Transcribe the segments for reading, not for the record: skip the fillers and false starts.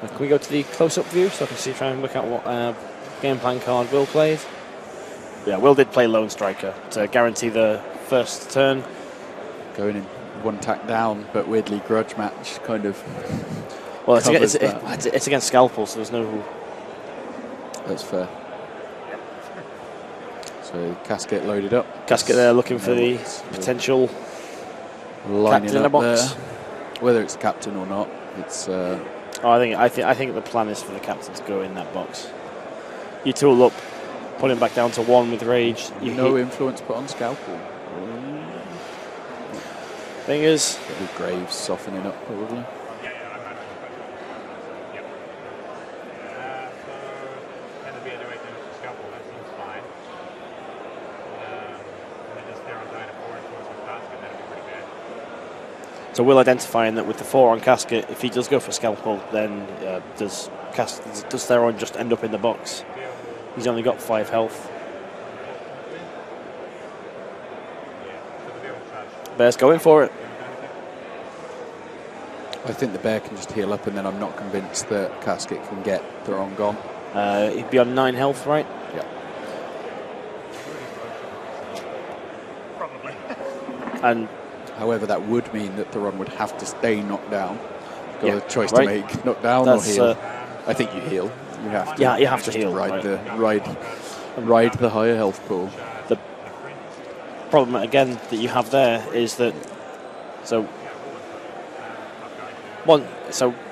Can we go to the close-up view so I can see, try and look at what game plan card Will played? Yeah, Will did play Lone Striker to guarantee the first turn. Going in one tack down, but weirdly grudge match kind of. Well, it's against Scalpel, so there's no. That's fair. So Casket loaded up. Casket there looking for the potential captain in the box. There. Whether it's captain or not, it's. I think the plan is for the captain to go in that box. You tool up, put him back down to 1 with rage. No influence put on Scalpel. Thing is, Graves softening up probably. So Will identifying that with the 4 on Casket, if he does go for Scalpel, then does Theron just end up in the box? He's only got 5 health. Bear's going for it. I think the Bear can just heal up, and then I'm not convinced that Casket can get Theron gone. He'd be on 9 health, right? Yeah. And however, that would mean that Theron would have to stay knocked down. Got a choice right. to make: knock down or heal. I think you heal. You have to. Yeah, you have to heal. Ride right. the higher health pool. The problem again that you have there is that so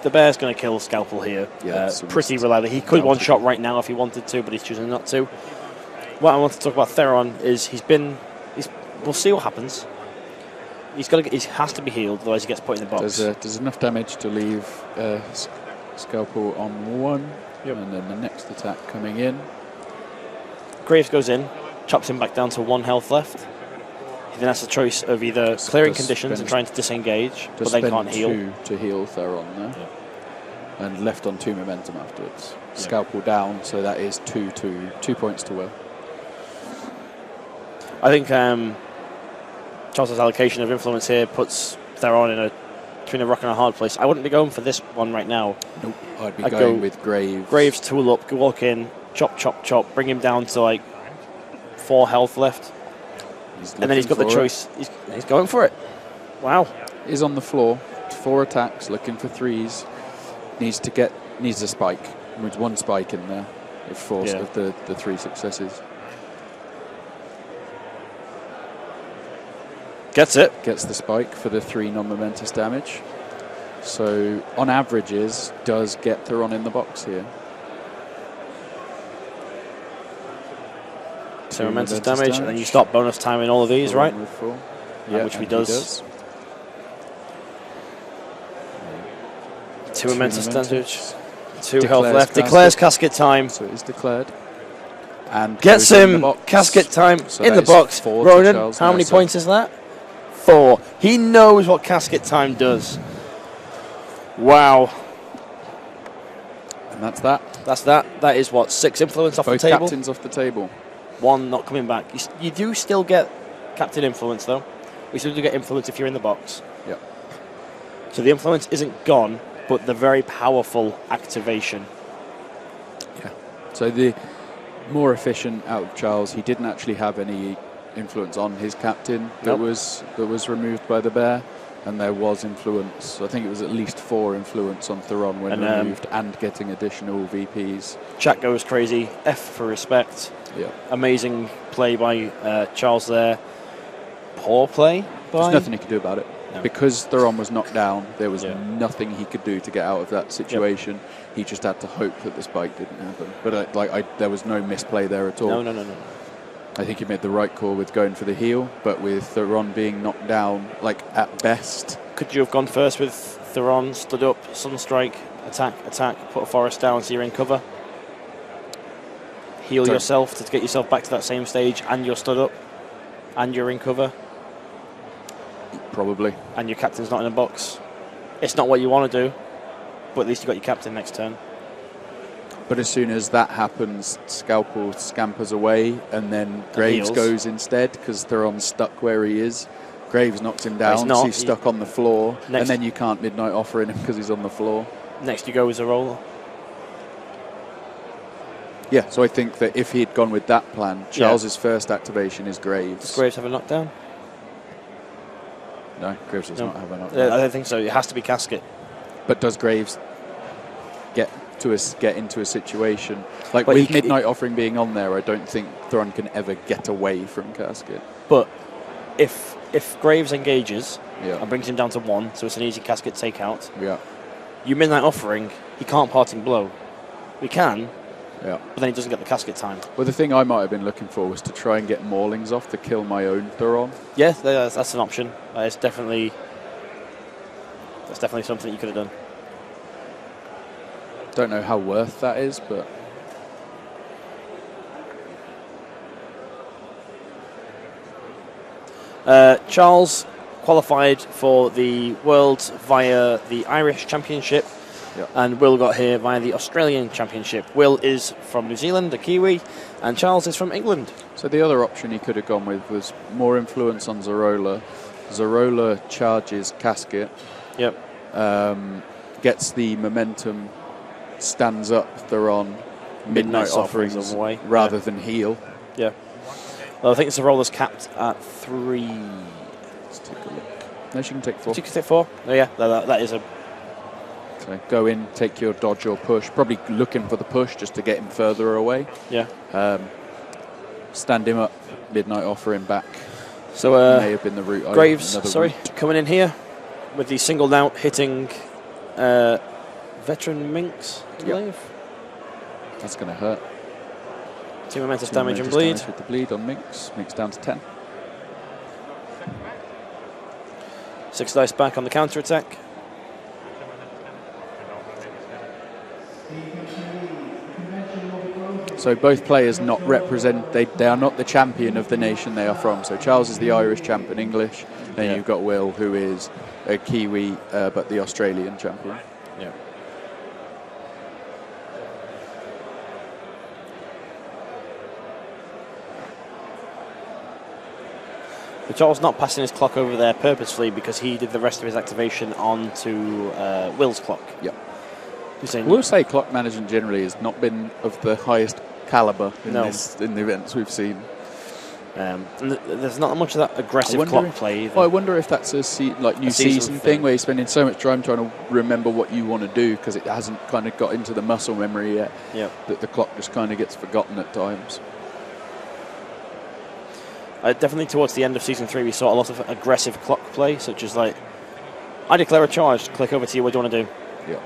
the Bear's going to kill Scalpel here. Yeah, pretty reliably. He could one shot right now if he wanted to, but he's choosing not to. What I want to talk about Theron is we'll see what happens. He has to be healed, otherwise he gets put in the box. Does enough damage to leave Scalpel on 1, and then the next attack coming in. Graves goes in, chops him back down to 1 health left. He then has the choice of either clearing conditions and trying to disengage, but they can't heal. 2 to heal Theron there, and left on 2 momentum afterwards. Scalpel down, so that is 2 points to Will. I think Charles' allocation of influence here puts Theron between a rock and a hard place. I wouldn't be going for this one right now. Nope, I'd be going with Graves. Graves tool up, walk in, chop, chop, chop, bring him down to like 4 health left. And then he's got the choice. He's going for it. Wow. He's on the floor, 4 attacks, looking for 3s. Needs a spike. Needs 1 spike in there of the 3 successes. Gets it. Gets the spike for the 3 non-momentous damage. So, on averages, does get Theron in the box here. 2 momentous damage, and then you start bonus timing all of these, right? Yeah, which he does. 2 momentous damage. 2 health left. Declares Casket time. So it is declared. And gets him Casket time in the box. Ronan, how many points is that? 4. He knows what Casket time does. Wow. And that's that. That's that. That is what, 6 influence off Both the table? Both captains off the table. 1 not coming back. You do still get captain influence, though. We still do get influence if you're in the box. Yep. So the influence isn't gone, but the very powerful activation. Yeah. So the more efficient out of Charles, he didn't actually have any influence on his captain that was removed by the Bear, and there was influence. I think it was at least 4 influence on Theron when removed, and getting additional VPs. Chat goes crazy. F for respect. Yeah. Amazing play by Charles there. Poor play by... There's nothing he could do about it. No. Because Theron was knocked down, there was nothing he could do to get out of that situation. He just had to hope that the spike didn't happen. But there was no misplay there at all. No. I think he made the right call with going for the heal, but with Theron being knocked down, at best. Could you have gone first with Theron, stood up, sunstrike, attack, put a forest down so you're in cover? Heal yourself to get yourself back to that same stage, and you're stood up, and you're in cover? Probably. And your captain's not in a box. It's not what you want to do, but at least you got your captain next turn. But as soon as that happens, Scalpel scampers away, and then Graves goes instead, because Theron's stuck where he is. Graves knocks him down, so he's stuck on the floor, and then you can't midnight offer him because he's on the floor. Next you go is a roller. Yeah, so I think that if he'd gone with that plan, Charles's first activation is Graves. Does Graves have a knockdown? No, Graves does not have a knockdown. I don't think so. It has to be Casket. But does Graves get into a situation like with Midnight Offering being on there? I don't think Theron can ever get away from Casket. But if Graves engages Yeah. and brings him down to 1, so it's an easy Casket takeout. Yeah. You Midnight Offering, he can't parting blow. He can, Yeah. but then he doesn't get the Casket time. Well, the thing I might have been looking for was to try and get Maulings off to kill my own Theron. Yeah, that's an option. That's definitely something you could have done. Don't know how worth that is, but Charles qualified for the Worlds via the Irish Championship, and Will got here via the Australian Championship. Will is from New Zealand, a Kiwi, and Charles is from England. So the other option he could have gone with was more influence on Zorola. Zorola charges Casket. Yep. Gets the momentum, stands up Theron, Midnight Offerings away rather than heal. Yeah. Well, I think Zorola's capped at 3. Let's take a look. No, she can take 4. She can take 4? Oh, yeah, that is a... So go in, take your dodge or push. Probably looking for the push just to get him further away. Yeah. Stand him up, Midnight Offer him back. So may have been the route. Graves, coming in here with the singled out, hitting Veteran Minx, I believe. That's going to hurt. 2 momentous damage and bleed. With the bleed on Minx. Minx down to 10. 6 dice back on the counter attack. So both players not represent. They are not the champion of the nation they are from. So Charles is the Irish champion, English. Then you've got Will, who is a Kiwi, but the Australian champion. Yeah. But Charles not passing his clock over there purposefully because he did the rest of his activation onto Will's clock. Yep. We'll say clock management generally has not been of the highest caliber in the events we've seen. And there's not much of that aggressive clock play either. Well, I wonder if that's a new season thing where you're spending so much time trying to remember what you want to do because it hasn't kind of got into the muscle memory yet. Yep. That the clock just kind of gets forgotten at times. Definitely towards the end of Season 3 we saw a lot of aggressive clock play, such as like, I declare a charge, click over to you, what do you want to do? Yeah.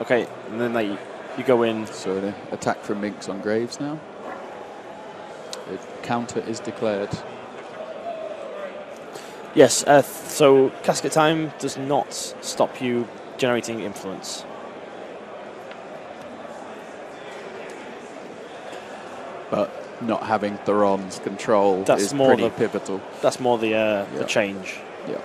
Okay, and then you go in. So the attack from Minx on Graves now. The counter is declared. Yes, so Casket Time does not stop you generating influence. But not having Theron's control is pretty pivotal. That's more the change. Yeah.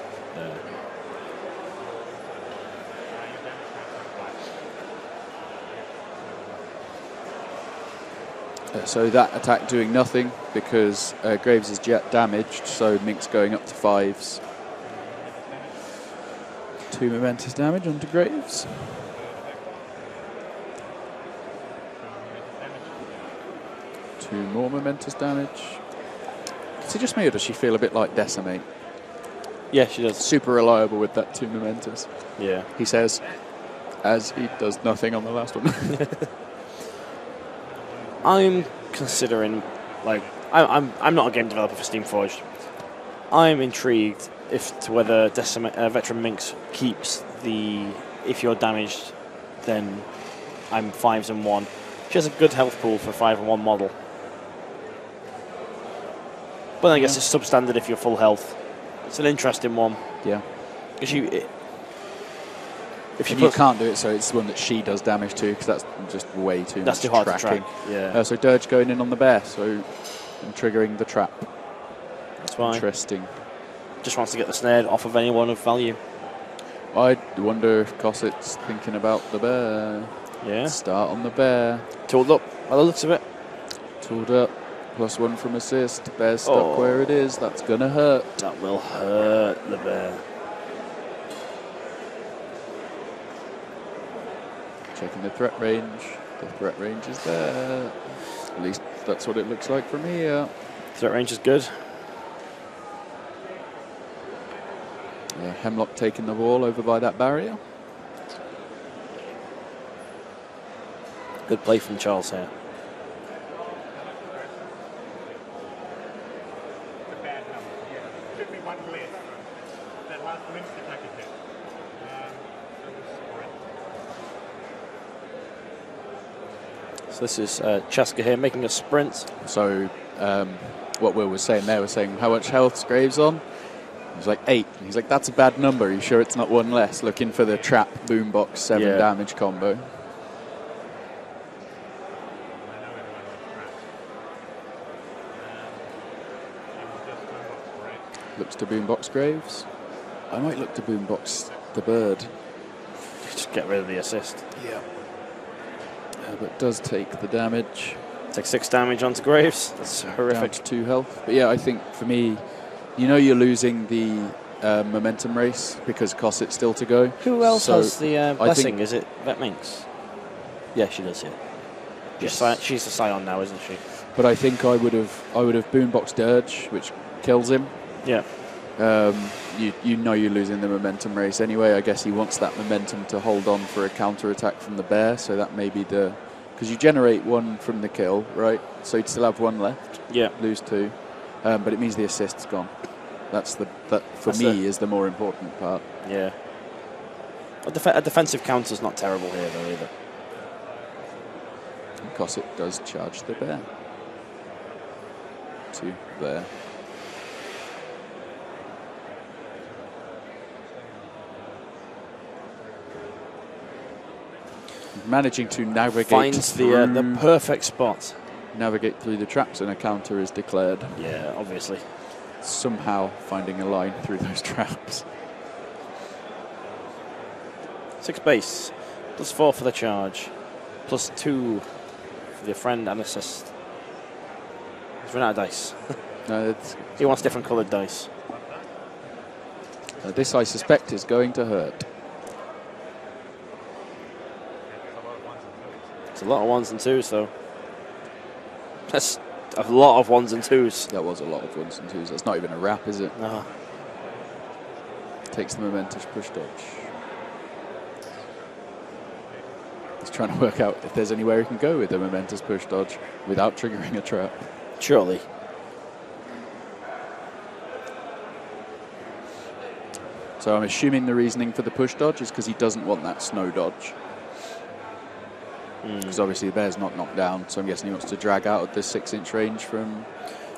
So that attack doing nothing because Graves is jet damaged, so Minx going up to 5s. 2 momentous damage onto Graves. Two more momentous damage. Is it just me or does she feel a bit like Decimate? Yeah, she does. Super reliable with that 2 momentous. Yeah. He says, as he does nothing on the last one. I'm considering, like, I'm not a game developer for Steamforged. I'm intrigued to whether Veteran Minx keeps the, if you're damaged, then I'm 5s and 1. She has a good health pool for 5 and 1 model. But I guess it's substandard if you're full health. It's an interesting one. Yeah. Because you can't do it, so it's the one that she does damage to, because that's just way too much. That's too hard tracking. to track. Yeah. So Dirge going in on the bear, and triggering the trap. That's fine. Interesting. Just wants to get the snare off of anyone of value. I wonder if Cossett's thinking about the bear. Yeah. Start on the bear. Tooled up, by the looks of it. Tooled up. +1 from assist. Bear's stuck where it is. That's going to hurt. That will hurt the bear. Checking the threat range. The threat range is there. At least that's what it looks like from here. Threat range is good. Hemlock taking the ball over by that barrier. Good play from Charles here. So this is Chaska here making a sprint. So what Will was saying there was saying how much health's Graves on? He was like 8. He's like, that's a bad number. Are you sure it's not one less? Looking for the trap boombox 7 damage combo. Looks to boombox Graves. I might look to boombox the bird. Just get rid of the assist. Yeah. But does take the damage. Takes 6 damage onto Graves. That's horrific. Down to 2 health. But yeah, I think for me, you know you're losing the momentum race because Cosset's still to go. Who else has the blessing? Is it Vet Minx? Yeah, she does, yeah. Yes. She's the Scion now, isn't she? But I think I would have boomboxed Dirge, which kills him. Yeah. You know you're losing the momentum race anyway. I guess he wants that momentum to hold on for a counter attack from the bear, so that may be the... Because you generate 1 from the kill, right? So you'd still have 1 left. Yeah. Lose 2. But it means the assist's gone. That for me is the more important part. Yeah. A defensive counter's not terrible here though either. Cosset does charge the bear. To there. Managing to navigate finds the perfect spot. Navigate through the traps and a counter is declared. Yeah, obviously. Somehow finding a line through those traps. 6 base, +4 for the charge, +2 for the friend and assist. He's run out of dice. No, he wants different coloured dice. This, I suspect, is going to hurt. It's a lot of 1s and 2s, though. That's a lot of 1s and 2s. That was a lot of 1s and 2s. That's not even a wrap, is it? No. Takes the momentous push dodge. He's trying to work out if there's anywhere he can go with the momentous push dodge without triggering a trap. Surely. So I'm assuming the reasoning for the push dodge is because he doesn't want that snow dodge. Because obviously the bear's not knocked down, so I'm guessing he wants to drag out of the 6-inch range from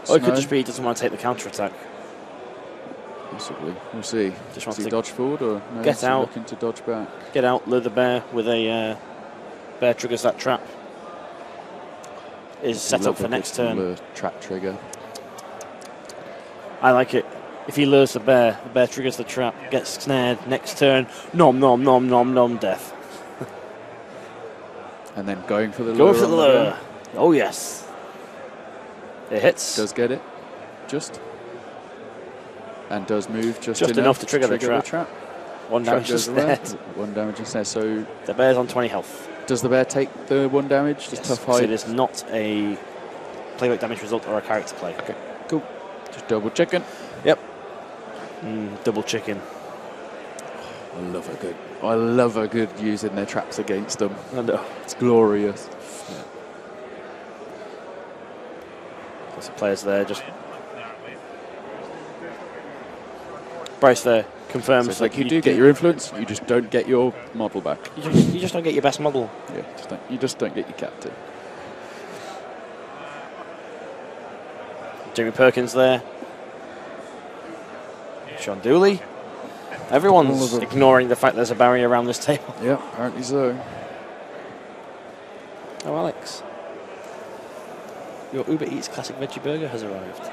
snow. Or it could just be he doesn't want to take the counter attack. Possibly. We'll see. Just wants Does he to dodge forward or no, get out. Looking to dodge back. Get out, lure the bear with a bear triggers that trap. Is set up for next turn. Trap trigger. I like it. If he lures the bear triggers the trap, gets snared, next turn, nom nom nom nom nom, death. And then going for the lure. Go for the lure. Oh yes. It hits. Does get it. Just. And does move just enough to trigger the trap. 1 damage instead. 1 damage instead. So the bear's on 20 health. Does the bear take the 1 damage? Just tough height. It is not a playback damage result or a character play. Okay, cool. Just double checking. Yep. Double chicken. I love a good using their traps against them. I know. It's glorious. Yeah. There's some players there. Just Bryce there confirms so like you do get your influence, you just don't get your model back. You just don't get your best model. Yeah, you just don't get your captain. Jamie Perkins there. Sean Dooley. Everyone's ignoring the fact there's a barrier around this table. Yeah, apparently so. Oh, Alex. Your Uber Eats classic veggie burger has arrived.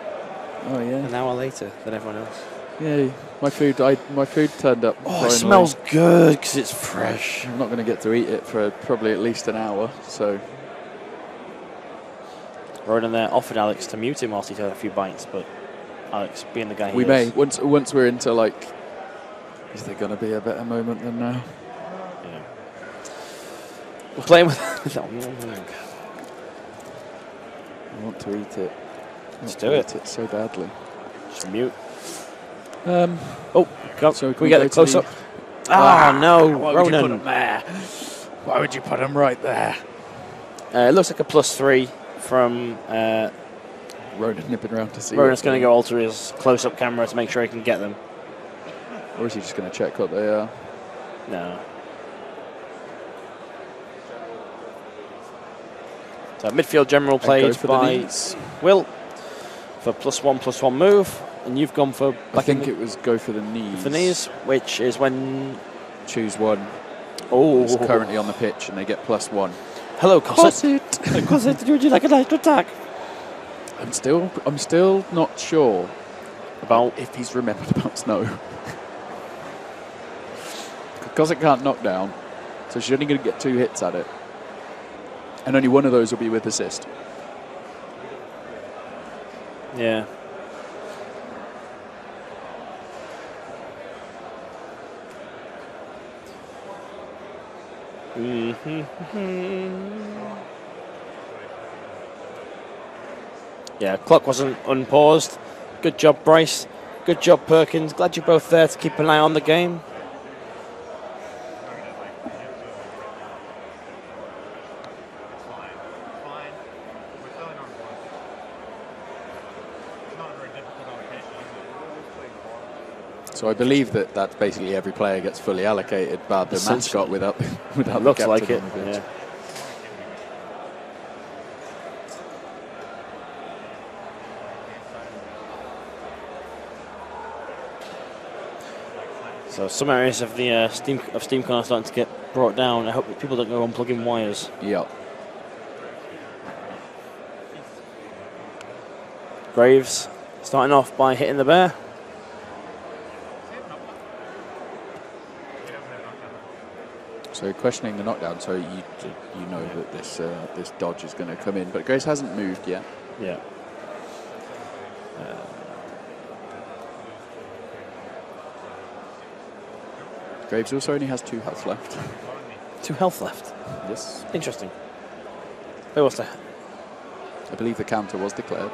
Oh, yeah. An hour later than everyone else. Yeah, my food turned up. Oh, it smells good because it's fresh. I'm not going to get to eat it for probably at least an hour, so. Ronan there offered Alex to mute him whilst he had a few bites, but Alex, being the guy he we is. may. Once we're into, like, is there going to be a better moment than now? Yeah. We're playing with. I want to eat it. Let's do it. Eat it so badly. Just mute. So can we get a close up? No, why Ronan. would you put him there? Why would you put him right there? It looks like a +3 from. Ronan nipping around to see. Ronan's going to go alter his close-up camera to make sure he can get them. Or is he just going to check what they are? No. So midfield general played by Will for +1/+1 move, and you've gone for. I think it was go for the knees. For knees, which is when choose one. Oh, is currently on the pitch, and they get +1. Hello, Cosset. Cosset, would you like a nice attack? I'm still not sure about if he's remembered about Snow. Because it can't knock down, so she's only going to get 2 hits at it. And only one of those will be with assist. Yeah. Yeah, clock wasn't unpaused. Good job, Bryce. Good job, Perkins. Glad you're both there to keep an eye on the game. So I believe that that's basically every player gets fully allocated, but the mascot without the looks captain like it. on the pitch. Yeah. So some areas of the SteamCon are starting to get brought down. I hope that people don't go unplugging wires. Yep. Graves starting off by hitting the bear. So questioning the knockdown, so you know that this dodge is going to come in, but Graves hasn't moved yet. Yeah. Graves also only has 2 health left. 2 health left. Yes. Interesting. Who was that? I believe the counter was declared.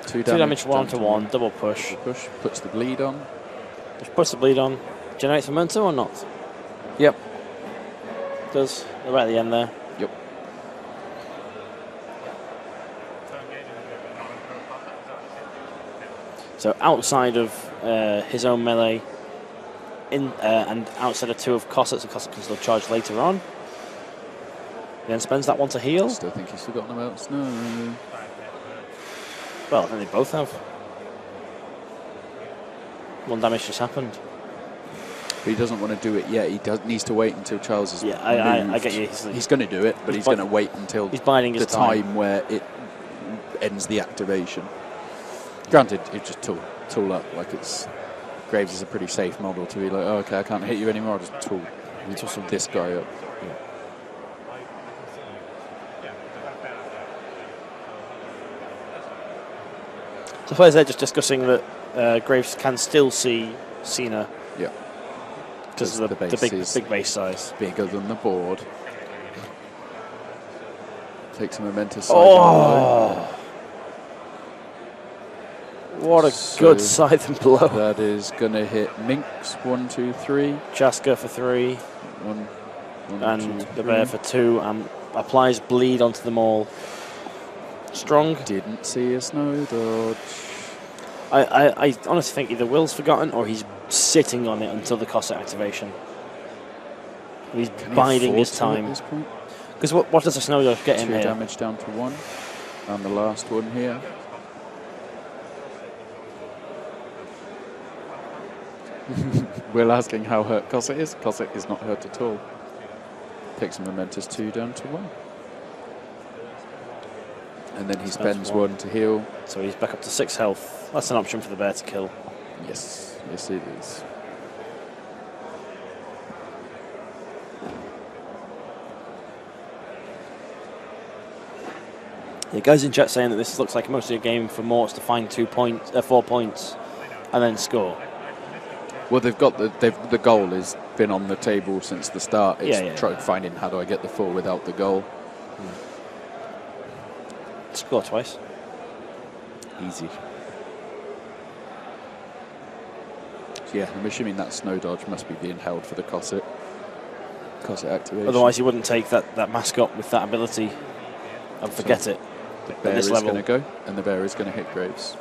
Two damage 1-1, double push. Double push puts the bleed on. Just puts the bleed on. Generates momentum or not? Yep. Does. Right at the end there. Yep. So outside of his own melee, and outside of 2 of Cosset's, and Cosset can still charge later on. Then spends that one to heal. Still think he's forgotten about Snow. Well, I think they both have. 1 damage just happened. But he doesn't want to do it yet. He needs to wait until Charles is moved. I get you. He's going to do it, but he's going to wait until he's biding his time where it ends the activation. Granted, it just tool up. Like it's Graves is a pretty safe model to be like, oh, okay, I can't hit you anymore. I'll just tool this guy up. Yeah. So players they're just discussing that Graves can still see Cena. Yeah. Because of the big base size. Bigger than the board. Takes a momentous side. Oh! What a good scythe and blow. That is going to hit Minx, 1, 2, 3. Chaska for 3. 1, and 2, 3. the bear for 2. And applies bleed onto them all. Strong. Didn't see a Snow dodge. I honestly think either Will's forgotten or he's sitting on it until the Cosset activation. He's biding his time. Because what does a Snow dodge get in here? 2 damage down to 1. And the last one here. Will asking how hurt Cosset is. Cosset is not hurt at all. Takes a momentous 2 down to 1. And then he spends 1 to heal. So he's back up to 6 health. That's an option for the bear to kill. Yes, yes it is. The guys in chat saying that this looks like mostly a game for Morts to find 4 points and then score. Well, the goal has been on the table since the start. It's finding how do I get the 4 without the goal. Score twice. Easy. So yeah, I'm assuming that snow dodge must be being held for the Cossack activation. Otherwise, you wouldn't take that mascot with that ability and forget it. The bear is going to go, and the bear is going to hit Graves.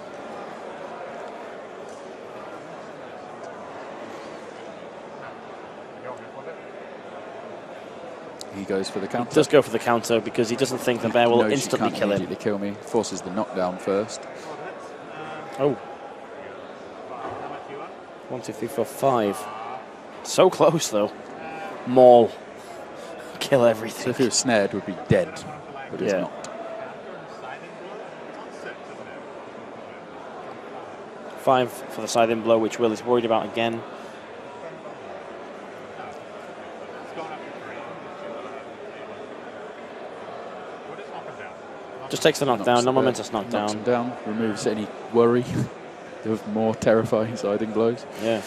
He goes for the counter. He does go for the counter because he doesn't think the bear will instantly kill him. Immediately kill me. Forces the knockdown first. Oh. 1, 2, 3, 4, 5. So close though. Maul. Kill everything. So if he was snared, would be dead, but he's not. 5 for the side-in blow, which Will is worried about again. Just takes the knockdown, no momentous knockdown. Knocks him down, removes any worry of more terrifying siding blows. Yeah.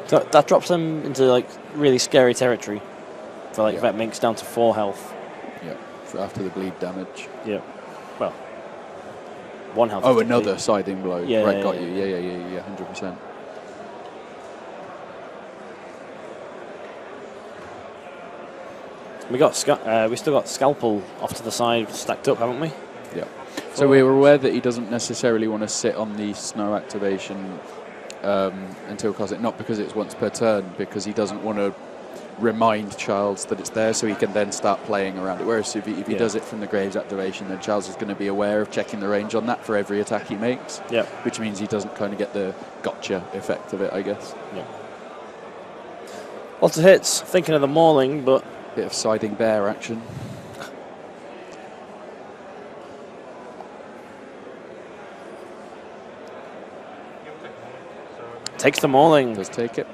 So that drops him into like really scary territory for like Vet Minx down to 4 health. Yeah, for after the bleed damage. Yeah. Well, 1 health. Oh, another siding blow. Yeah, right, got you. Yeah, 100%. We still got Scalpel off to the side stacked up, haven't we? Yeah. So we were aware that he doesn't necessarily want to sit on the snow activation until Cossack, not because it's once per turn, because he doesn't want to remind Charles that it's there so he can then start playing around it. Whereas if he does it from the Graves activation, then Charles is going to be aware of checking the range on that for every attack he makes, which means he doesn't kind of get the gotcha effect of it, I guess. Yeah. Lots of hits, thinking of the mauling, but... Bit of siding bear action. Takes the mauling. Does take it.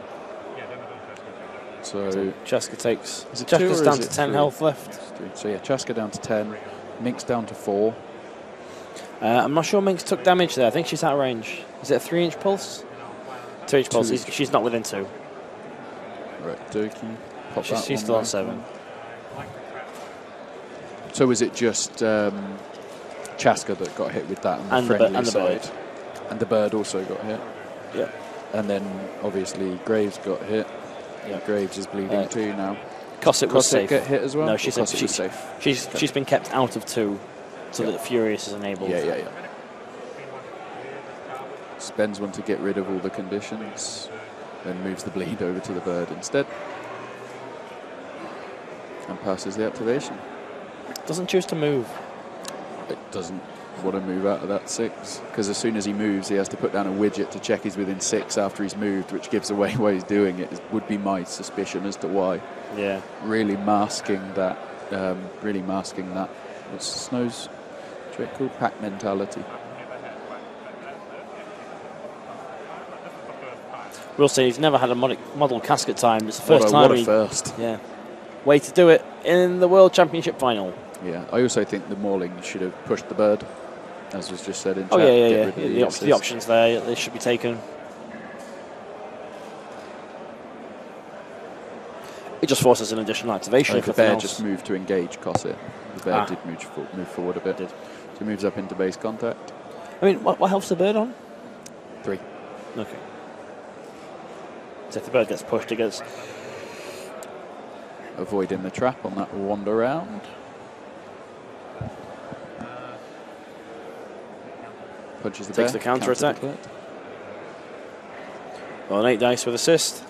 So Chaska takes. Is it Chaska's 2 or down is to it 10 3? health left. So yeah, Chaska down to 10. Minx down to 4. I'm not sure Minx took damage there. I think she's out of range. Is it a 3-inch pulse? 2-inch pulse. She's not within 2. Right, Doki. Pop She's still on 7. So was it just Chaska that got hit with that and the friendly the side? bird. And the bird also got hit. Yeah. And then obviously Graves got hit. Yeah. Graves is bleeding too now. Cossack was safe. Get hit as well? No, she's safe. She's been kept out of 2 so that Furious is enabled. Yeah. Spends one to get rid of all the conditions, then moves the bleed over to the bird instead. And passes the activation. Doesn't choose to move. It doesn't want to move out of that 6, because as soon as he moves, he has to put down a widget to check he's within 6 after he's moved, which gives away why he's doing it. Would be my suspicion as to why. Yeah. Really masking that. What's Snow's trick called? Pack mentality. We'll see. He's never had a model casket time. It's the first time. What a first. Yeah. Way to do it in the World Championship final. Yeah, I also think the mauling should have pushed the bird, as was just said in chat. The options there, they should be taken. It just forces an additional activation. The bear just moved to engage Cossack. The bear did move forward a bit. So he moves up into base contact. I mean, what health's the bird on? 3. Okay. So if the bird gets pushed, it gets... Avoiding the trap on that wander round. Punches the bear. Takes the counter attack. Well, an 8 dice with assist.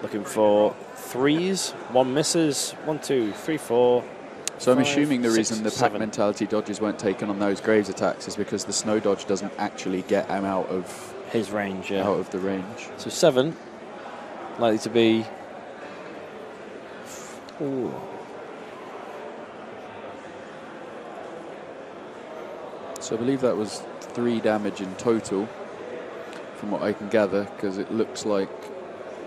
Looking for 3s. 1 misses. 1, 2, 3, 4. So 5, I'm assuming the 6, reason the pack 7. mentality dodges weren't taken on those Graves attacks is because the snow dodge doesn't actually get him out of his range. Yeah. Out of the range. So 7. Likely to be... Ooh. So I believe that was 3 damage in total, from what I can gather, because it looks like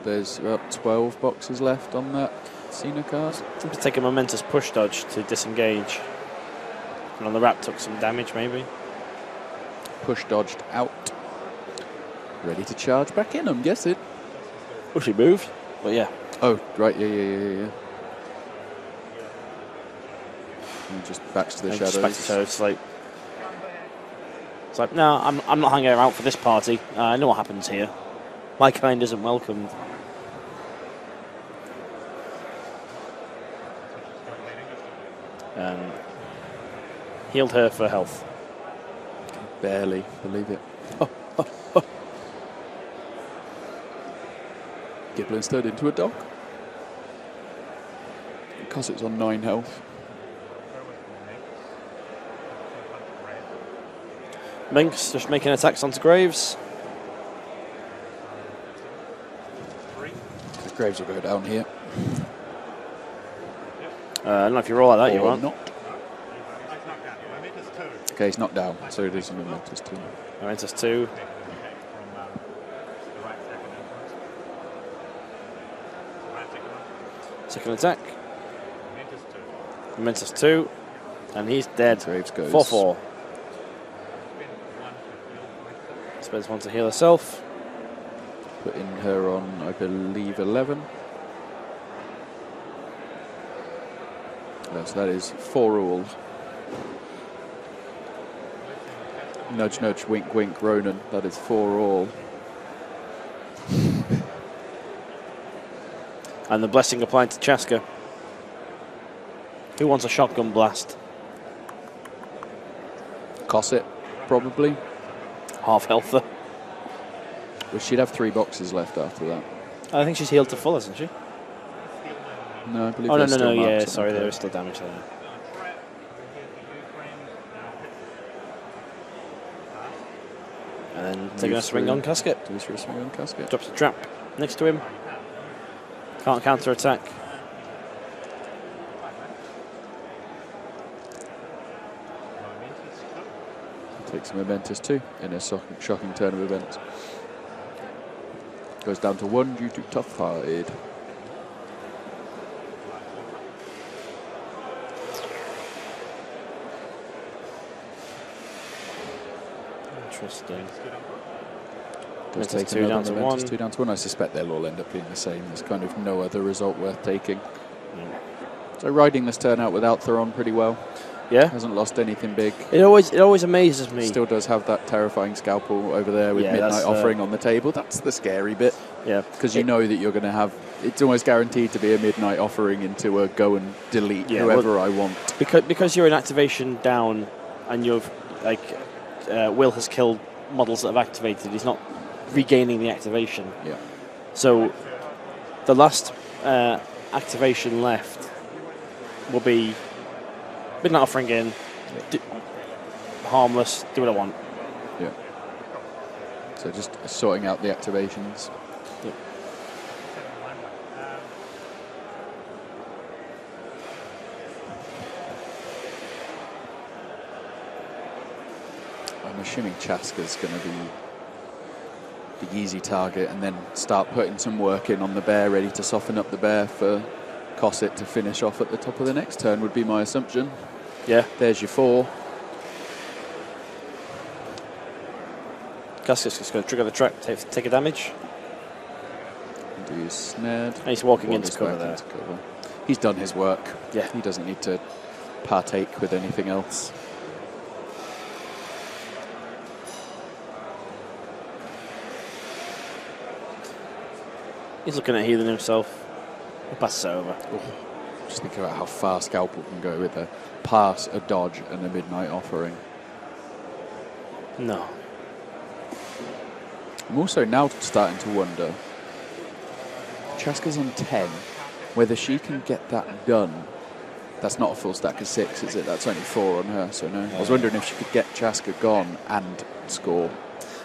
there's about 12 boxes left on that Cena card. Seems to take a momentous push dodge to disengage. And on the wrap took some damage, maybe. push dodged out. Ready to charge back in, I'm guessing. Well, she moved, but yeah. Oh, right, yeah. And just backs to the shadows. Back to shadows. It's like, no, I'm not hanging around for this party. I know what happens here. My kind isn't welcomed. Healed her for health. Barely believe it. Giblin's turned into a dog. Because it's on 9 health. Minx just making attacks onto Graves. Graves will go down here. I don't know if you roll like that, you aren't. Not. Okay, he's knocked down, so it is a momentous 2. Momentous 2. Second attack. Momentous 2. And he's dead. Graves goes 4-4. Spends 1 to heal herself. Putting her on, I believe, 11. So that is 4 all. Nudge, nudge, wink, wink, Ronan. That is 4 all. And the blessing applied to Chaska. Who wants a shotgun blast? Cosset, probably. Half health. Well, she'd have 3 boxes left after that. I think she's healed to full, isn't she? No, I believe. Oh, there's no, still yeah, marks sorry, on there her. is still damage there. And then taking a swing on Casket. Do a swing on Casket. Drops a trap next to him. Can't counter attack. Takes a momentous 2 in a shocking turn of events. Goes down to 1 due to tough hide. Interesting. Does Take take 2 down to 1. 2 down to 1. I suspect they'll all end up being the same. There's kind of no other result worth taking. So riding this turn out without Theron pretty well. Yeah. Hasn't lost anything big. It always amazes me. Still does have that terrifying scalpel over there with Midnight Offering on the table. That's the scary bit. Yeah. Because you know that you're going to have... It's almost guaranteed to be a Midnight Offering into a go and delete whoever I want. Because you're in activation down and you've... Will has killed models that have activated. He's not regaining the activation. Yeah. So the last activation left will be Midnight Offering in, harmless, do what I want. Yeah. So just sorting out the activations. Yep. I'm assuming Chaska's going to be the easy target and then start putting some work in on the bear, ready to soften up the bear for Cosset to finish off at the top of the next turn would be my assumption. Yeah. There's your 4. Casket's just going to trigger the trap, take a damage. And he's snared. And he's walking into cover there. He's done his work. Yeah. He doesn't need to partake with anything else. He's looking at healing himself. He passes it over. Just think about how far Scalpel can go with a pass, a dodge, and a Midnight Offering. No. I'm also now starting to wonder, Chaska's on 10, whether she can get that done. That's not a full stack of 6, is it? That's only 4 on her, so no. I was wondering if she could get Chaska gone and score.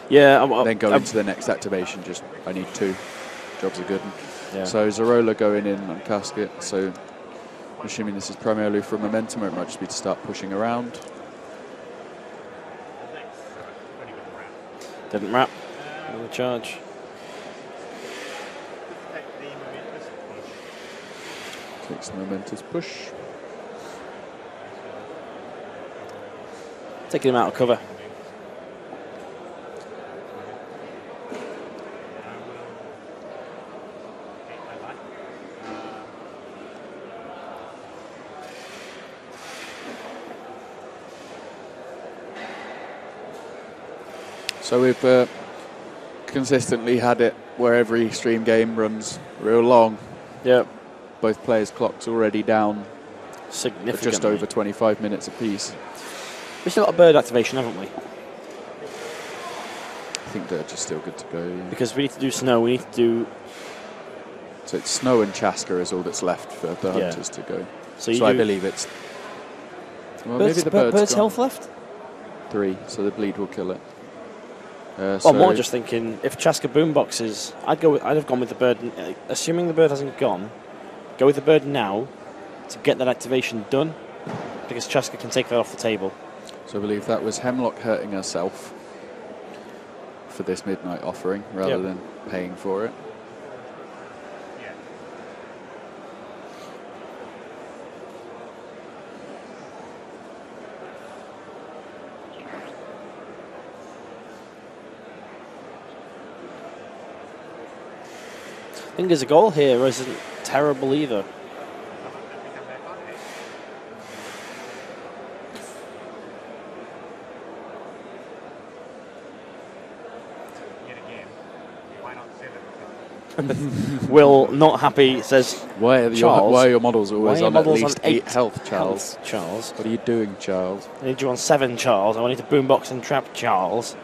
Yeah. Then go into the next activation, just, I need 2. Jobs are good. Yeah. So Zarola going in on Casket, so I'm assuming this is primarily for momentum, or it might just be to start pushing around. Didn't wrap. Another charge. Takes the momentous push. Taking him out of cover. So we've consistently had it where every stream game runs real long. Yep. Both players' clocks already down Significantly. just over 25 minutes apiece. We've still got a bird activation, haven't we? I think they're just still good to go. Yeah. Because we need to do snow, we need to do... So it's Snow and Chaska is all that's left for the hunters to go. So I believe it's... Well, maybe the bird's health left? 3, so the bleed will kill it. Well, more just thinking, if Chaska boomboxes, I'd have gone with the bird, assuming the bird hasn't gone, go with the bird now to get that activation done, because Chaska can take that off the table. So I believe that was Hemlock hurting herself for this midnight offering, rather than paying for it. I think there's a goal here isn't terrible either. Will, not happy, says, why are your models always on at least 8 health, Charles? Charles. What are you doing, Charles? I need you on 7, Charles. I want you to boombox and trap, Charles.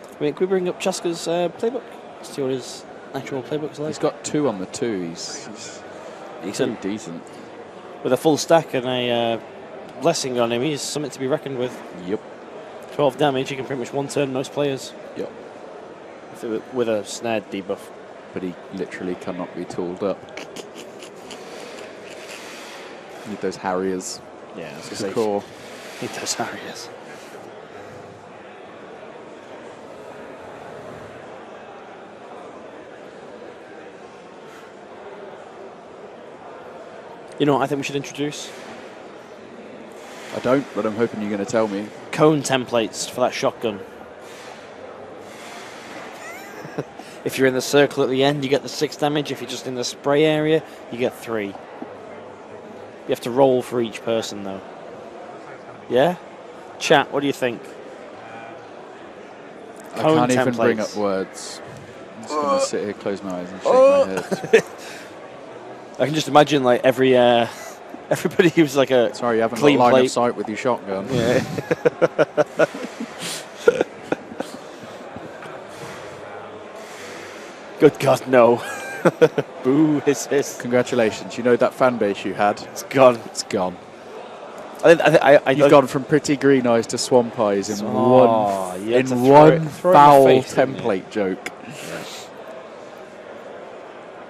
I mean, can we bring up Chaska's playbook? See what his actual playbook's like. He's got 2 on the 2. He's pretty decent. With a full stack and a blessing on him, he's something to be reckoned with. Yep. 12 damage, he can pretty much one-turn most players. Yep. With a snared debuff. But he literally cannot be tooled up. Need those Harriers. Yeah, I was to core. Need those Harriers. You know what I think we should introduce? I don't, but I'm hoping you're going to tell me. Cone templates for that shotgun. If you're in the circle at the end, you get the 6 damage. If you're just in the spray area, you get 3. You have to roll for each person, though. Yeah? Chat, what do you think? I can't even bring up words. I'm just going to sit here, close my eyes and shake my head. I can just imagine, like, everybody who's like a sorry, you haven't clean got line plate. of sight with your shotgun. Yeah. Good God, no. Boo, hiss. Congratulations. You know that fan base you had? It's gone. It's gone. You've gone from pretty green eyes to swamp eyes in one foul template joke. Yeah.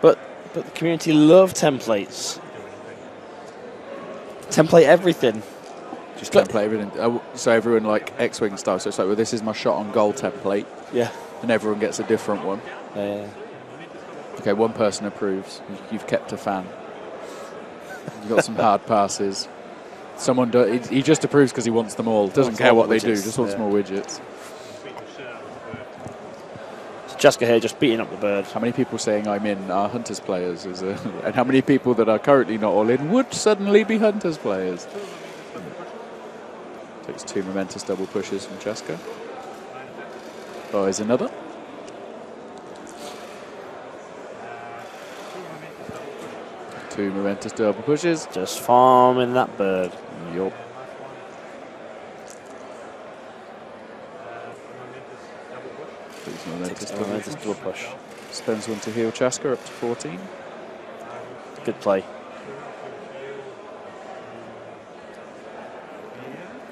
But the community love templates. Template everything. Just template everything. So everyone like X-Wing style. So it's like, well, this is my shot on goal template. Yeah. And everyone gets a different one. Yeah. Okay, one person approves. You've kept a fan. You've got some hard passes. Someone he just approves because he wants them all. Doesn't care what they do. Just wants more widgets. So Chaska here just beating up the bird. How many people saying I'm in are Hunters players? And how many people that are currently not all in would suddenly be Hunters players? Takes 2 momentous double pushes from Chaska. Buys another. Two momentous double pushes. Just farming that bird. Yup. Momentous double push. Spends 1 to heal Chaska up to 14. Good play.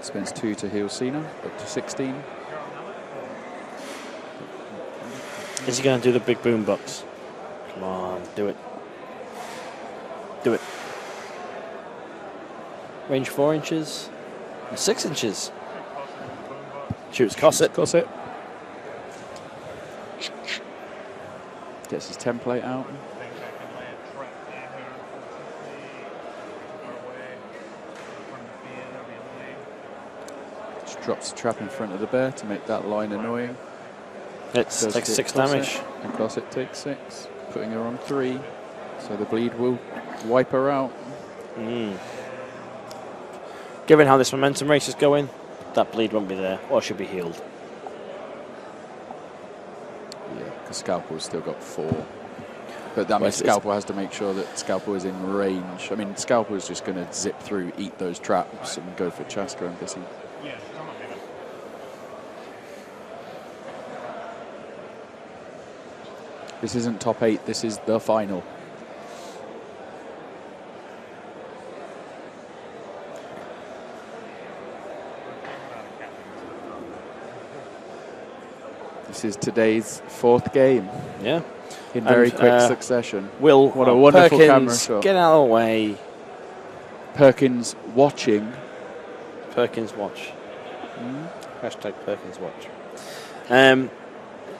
Spends 2 to heal Cena up to 16. Is he going to do the big boom box? Come on, do it. Do it. Range 4 inches. 6 inches. Shoots Cosset. Cosset. Gets his template out. Just drops the trap in front of the bear to make that line annoying. It takes 6 damage. And Cosset takes 6, putting her on 3. So the bleed will wipe her out. Given how this momentum race is going, that bleed won't be there, or should be healed. Yeah, because Scalpel's still got 4. But that means Scalpel has to make sure that Scalpel is in range. I mean, Scalpel is just going to zip through, eat those traps, and go for Chaska, I'm guessing. This isn't top 8, this is the final. This is today's 4th game. Yeah. In very quick succession. Will, what a wonderful Perkins, camera shot. Get out of the way. Perkins watching. Perkins watch. Hashtag Perkins watch.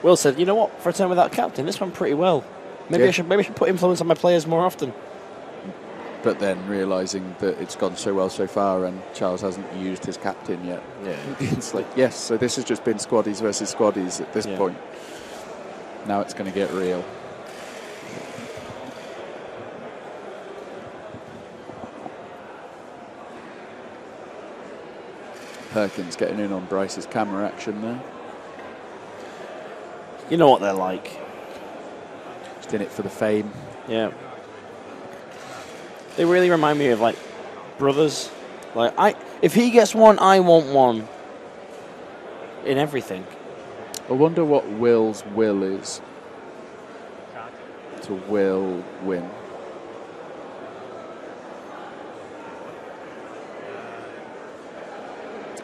Will said, you know what? For a turn without captain, this went pretty well. Maybe I should put influence on my players more often. But then realising that it's gone so well so far and Charles hasn't used his captain yet. Yeah. It's like, yes, so this has just been squaddies versus squaddies at this point. Now it's going to get real. Perkins getting in on Bryce's camera action there. You know what they're like. Just in it for the fame. Yeah. They really remind me of, like, brothers. Like, if he gets one, I want one. In everything. I wonder what Will's will is. To will win.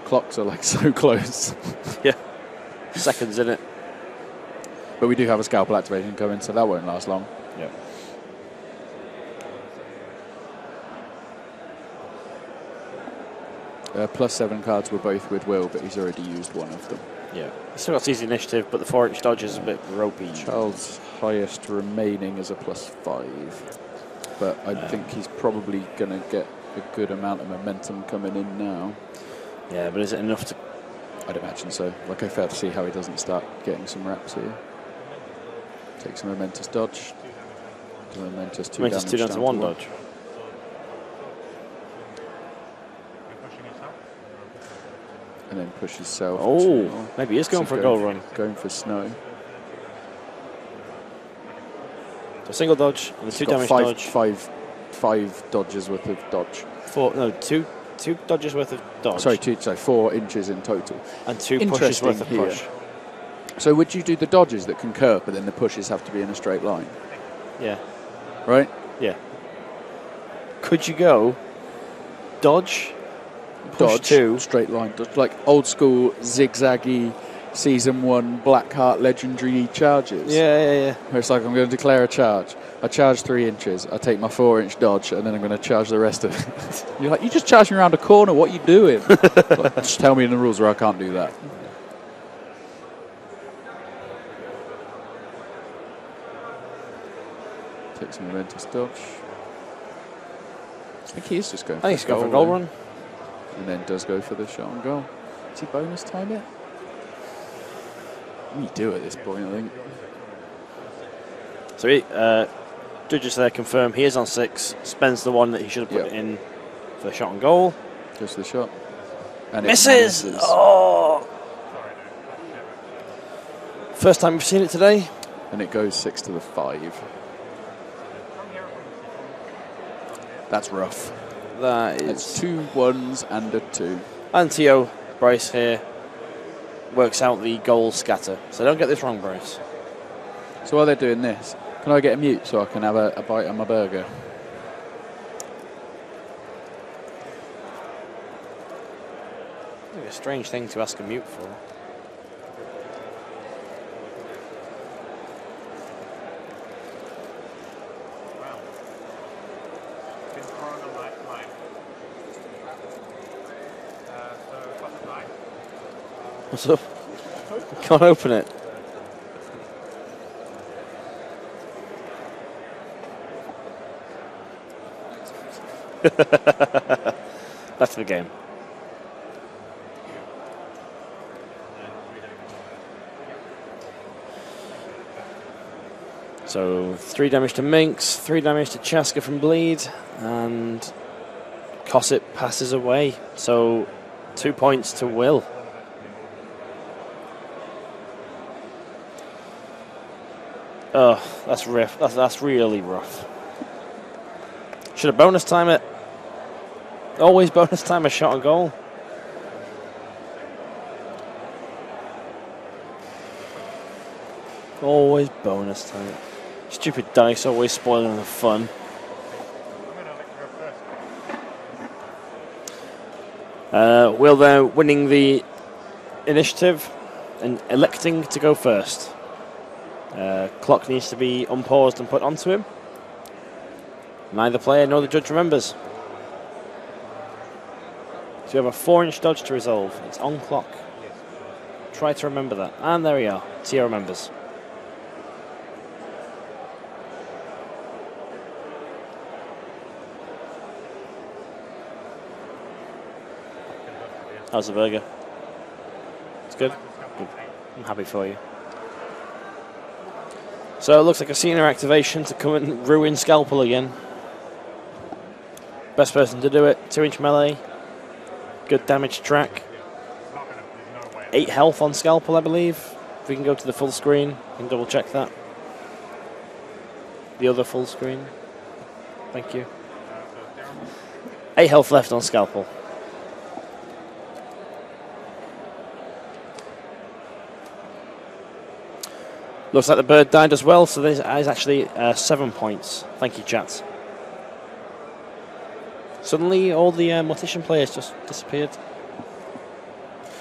Clocks are like so close. Yeah. Seconds in it. But we do have a Scalpel activation coming, so that won't last long. Yeah. +7 cards were both with Will, but he's already used one of them. Yeah. He's still got easy initiative, but the 4-inch dodge is a bit ropey. Charles' highest remaining is a +5. But I think he's probably going to get a good amount of momentum coming in now. Yeah, but is it enough to... I'd imagine so. Like, I fail to see how he doesn't start getting some reps here. Takes a momentous dodge. Momentous 2 damage. 2 down to 1 dodge. And then pushes self. Oh, maybe he is going for a goal run. Going for snow. So single dodge and the 2 damage dodge. Five dodges worth of dodge. Two dodges worth of dodge. Sorry, 4 inches in total. And 2 pushes worth of push. So would you do the dodges that concur, but then the pushes have to be in a straight line? Yeah. Right? Yeah. Could you go dodge, push Dodge, 2, straight line, dodge, like old school zigzaggy Season 1 Blackheart legendary charges? Yeah. Where it's like, I'm going to declare a charge. I charge 3 inches, I take my 4-inch dodge, and then I'm going to charge the rest of it. You're like, you just charged me around a corner, what are you doing? Like, just tell me in the rules where I can't do that. Takes a momentous dodge. I think he is just going for I think he's going for a goal run. And then does go for the shot on goal. Does he bonus time it? We do at this point, I think. So he, judges there confirm he is on 6, spends the 1 that he should have put in for the shot on goal. Goes for the shot. And misses! Oh! First time we've seen it today. And it goes 6 to the 5. That's rough. That is... It's 2 1s and a 2. Antio, Bryce here, works out the goal scatter. So don't get this wrong, Bryce. So while they're doing this, can I get a mute so I can have a bite on my burger? It's a strange thing to ask a mute for. What's up? Can't open it. That's the game. So 3 damage to Minx, 3 damage to Chaska from bleed, and Cosset passes away. So 2 points to Will. Oh, that's rough. That's really rough. Should have bonus time it. Always bonus time a shot on goal. Always bonus time. Stupid dice always spoiling the fun. Will they're winning the initiative and electing to go first. Clock needs to be unpaused and put onto him. Neither player nor the judge remembers. So you have a 4-inch dodge to resolve. It's on clock. Try to remember that. And there we are. Tia remembers. How's the burger? It's good? Good. I'm happy for you. So it looks like a senior activation to come and ruin Scalpel again. Best person to do it. 2-inch melee. Good damage track. 8 health on Scalpel, I believe. If we can go to the full screen, we can double check that. The other full screen. Thank you. 8 health left on Scalpel. Looks like the bird died as well, so this is actually 7 points. Thank you, chat. Suddenly, all the Mortician players just disappeared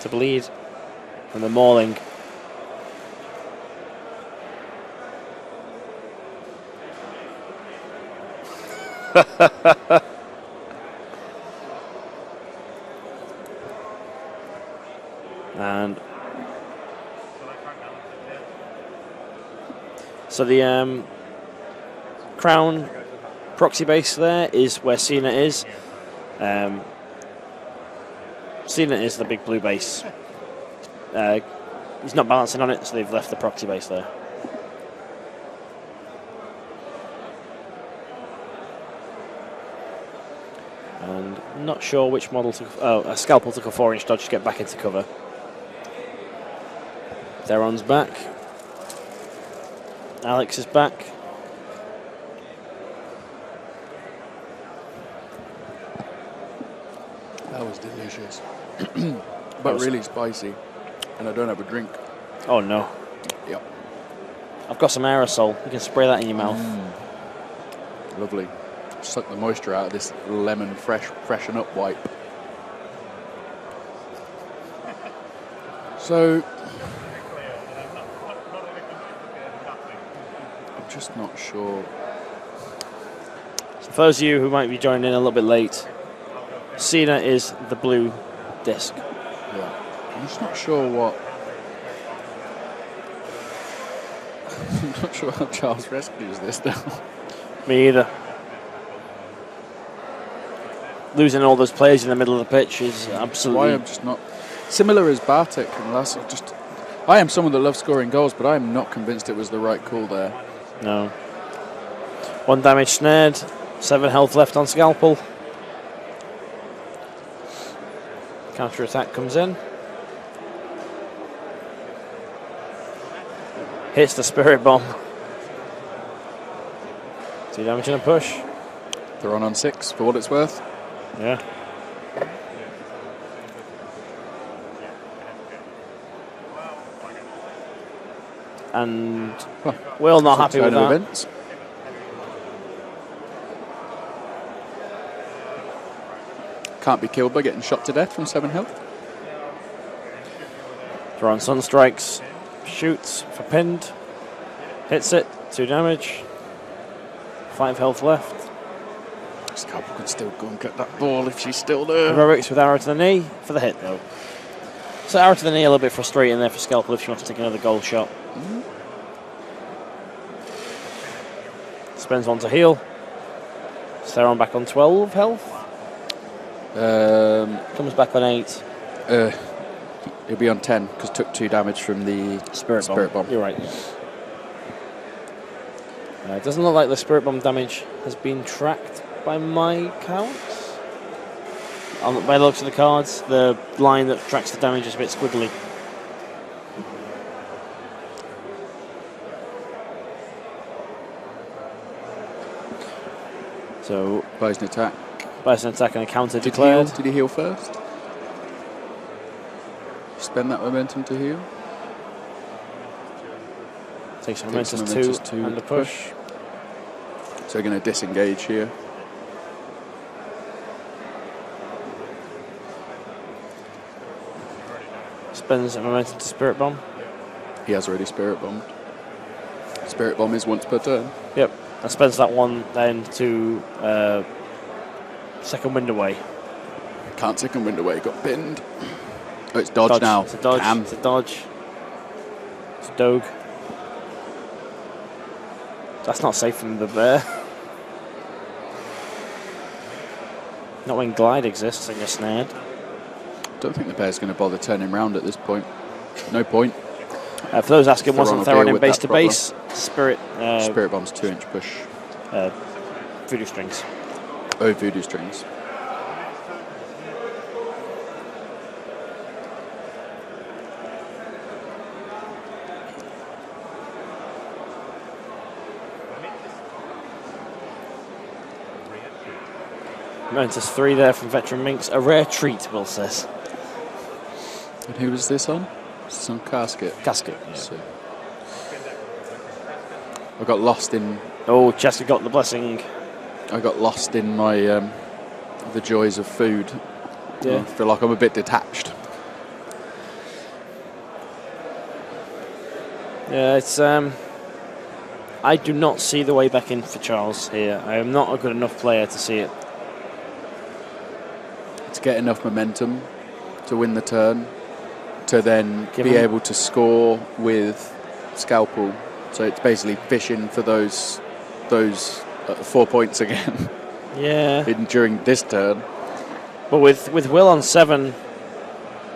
to bleed from the mauling. And so the Crown proxy base there is where Cena is. Cena is the big blue base. He's not balancing on it, so they've left the proxy base there. And not sure which model took. Oh, a Scalpel took a 4-inch dodge to get back into cover. Theron's back. Alex is back. That was delicious. But really spicy. And I don't have a drink. Oh no. Yep. I've got some aerosol. You can spray that in your mouth. Lovely. Suck the moisture out of this lemon freshen up wipe. So I'm just not sure. So for those of you who might be joining in a little bit late, Cena is the blue disc. Yeah. I'm just not sure what. I'm not sure how Charles rescues this now. Me either. Losing all those players in the middle of the pitch is absolutely. Why I'm just not similar as Bartek and last. I am someone that loves scoring goals, but I am not convinced it was the right call there. No. 1 damage snared, 7 health left on Scalpel. Counter attack comes in. Hits the spirit bomb. 2 damage and a push. They're on 6 for what it's worth. Yeah. And Will not happy with that. Events. Can't be killed by getting shot to death from 7 health. Throw Sun strikes. Shoots for pinned. Hits it. 2 damage. 5 health left. Scalpel can still go and get that ball if she's still there. Heroics with arrow to the knee for the hit though. So arrow to the knee a little bit frustrating there for Scalpel if she wants to take another goal shot. Spends 1 to heal. Theron back on 12 health. Comes back on 8. He'll be on 10 because took 2 damage from the Spirit bomb. You're right. It doesn't look like the Spirit Bomb damage has been tracked by my counts. By the looks of the cards, the line that tracks the damage is a bit squiggly. So, buys an attack. Buys an attack and a counter declared. Did he heal first? Spend that momentum to heal. Takes a momentous 2 and a push. So we're going to disengage here. Spends a momentum to Spirit Bomb. He has already Spirit Bombed. Spirit Bomb is once per turn. Yep. And spends that one then to second wind away. Can't second wind away, got pinned. Oh, it's dodge now. It's a dodge. Damn. It's a dodge. It's a doge. That's not safe from the bear. Not when glide exists and you're snared. Don't think the bear's going to bother turning round at this point. No point. For those asking, wasn't Theron in base to base? Spirit Bomb's 2-inch push. Voodoo strings. Oh, voodoo strings. Momentous 3 there from Veteran Minx. A rare treat, Will says. And who was this on? This is on Casket. Casket, yeah. So I got lost in... Oh, Cheska got the blessing. I got lost in my... the joys of food. Yeah. I feel like I'm a bit detached. Yeah, it's... I do not see the way back in for Charles here. I am not a good enough player to see it. To get enough momentum to win the turn, to then be able to score with Scalpel. So it's basically fishing for those 4 points again. Yeah. During this turn. But with Will on 7.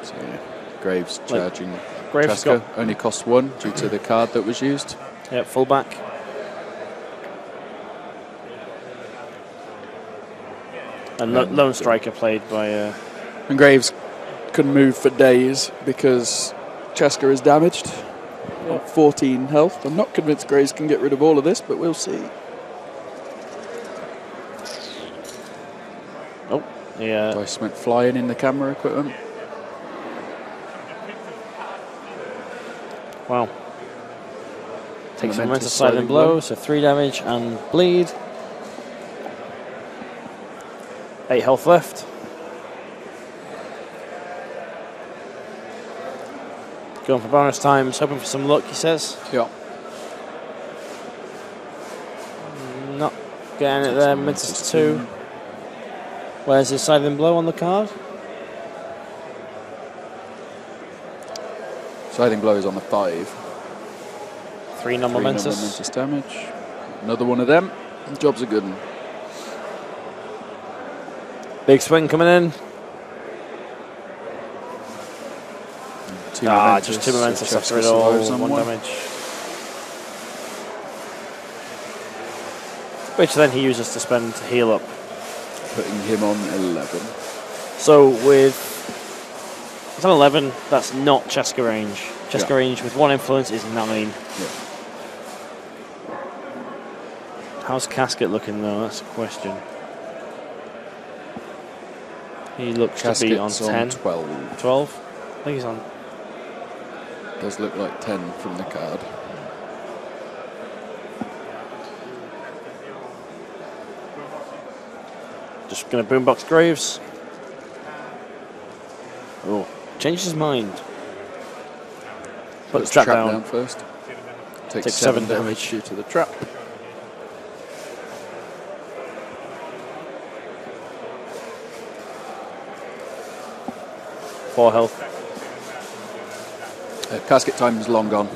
So yeah, Graves charging. Graves only costs 1 due to the card that was used. Yeah, fullback. And Lone Striker played by... And Graves couldn't move for days because Cheska is damaged. Yep. 14 health. I'm not convinced Graves can get rid of all of this, but we'll see. Oh, yeah. Dice went flying in the camera equipment. Wow. Takes a momentous silent blow, so 3 damage and bleed. 8 health left. Going for bonus times, hoping for some luck, he says. Yeah. Not getting it there, Mintus 2. Where's his silent blow on the card? Sliding blow is on the 5. 3 non-momentous. Non-momentous damage. Another one of them. The job's a good one. Big swing coming in. Just 2 momentous after it all. 1 damage. Which then he uses to spend to heal up. Putting him on 11. So with... It's on 11, that's not Cheska range. Cheska range with 1 influence is 9. Yeah. How's Casket looking though? That's a question. He looks to be on 10. 12. 12? I think he's on. Does look like 10 from the card. Just going to boombox Graves. Oh, changed his mind. Put the trap down first. Takes 7 damage due to the trap. Four health. Casket time is long gone.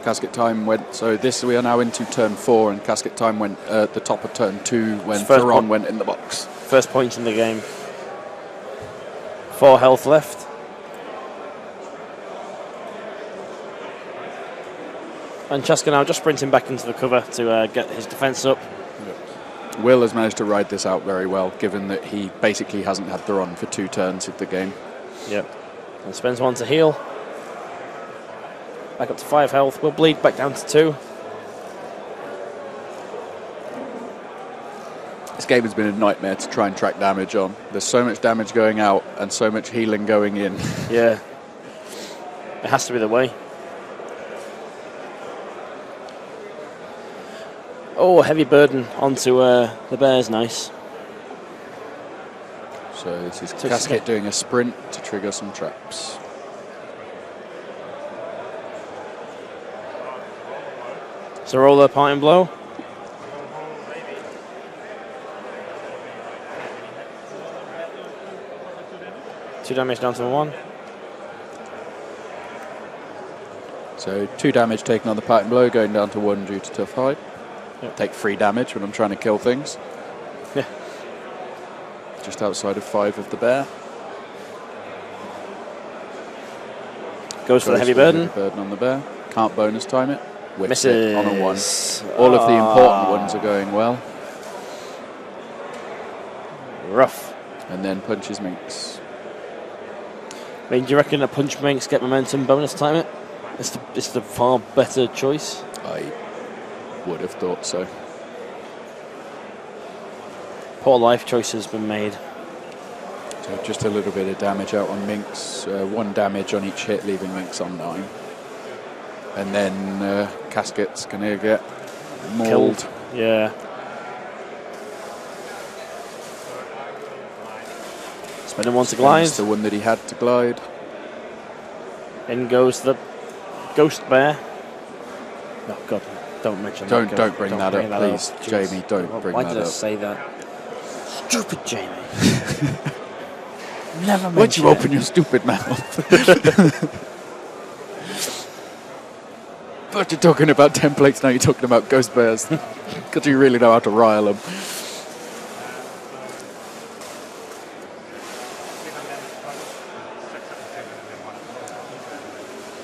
Casket time went, so we are now into turn 4, and casket time went at the top of turn 2 when Theron went in the box. First point in the game. 4 health left. And Chaska now just sprinting back into the cover to get his defence up. Will has managed to ride this out very well, given that he basically hasn't had the run for 2 turns of the game. Yep. And spends 1 to heal. Back up to 5 health. Will bleed back down to 2. This game has been a nightmare to try and track damage on. There's so much damage going out and so much healing going in. Yeah. It has to be the way. Oh, heavy burden onto the bears, nice. So this is Casket doing a sprint to trigger some traps. So roll the parting blow. Two damage down to 1. So 2 damage taken on the parting blow, going down to 1 due to tough hide. Yep. Take 3 damage when I'm trying to kill things. Yeah. Just outside of 5 of the bear. Goes for the heavy burden. Heavy burden on the bear. Can't bonus time it. Whips Misses. it on a 1. All of the important ones are going well. Rough. And then punches Minx. I mean, do you reckon a punch Minx get momentum bonus time it? It's the far better choice. I would have thought so. Poor life choice has been made. So just a little bit of damage out on Minx. 1 damage on each hit, leaving Minx on 9. And then Casket's going to get mauled. Killed. Yeah. Spending 1 to glide. That's the one that he had to glide. In goes the ghost bear. Oh God! Don't mention that. Don't bring that up, please, Jamie. Don't bring that up. Why did I say that? Stupid Jamie. Never mention. Why'd you open your stupid mouth? But you're talking about templates now. You're talking about ghost bears because you really know how to rile them.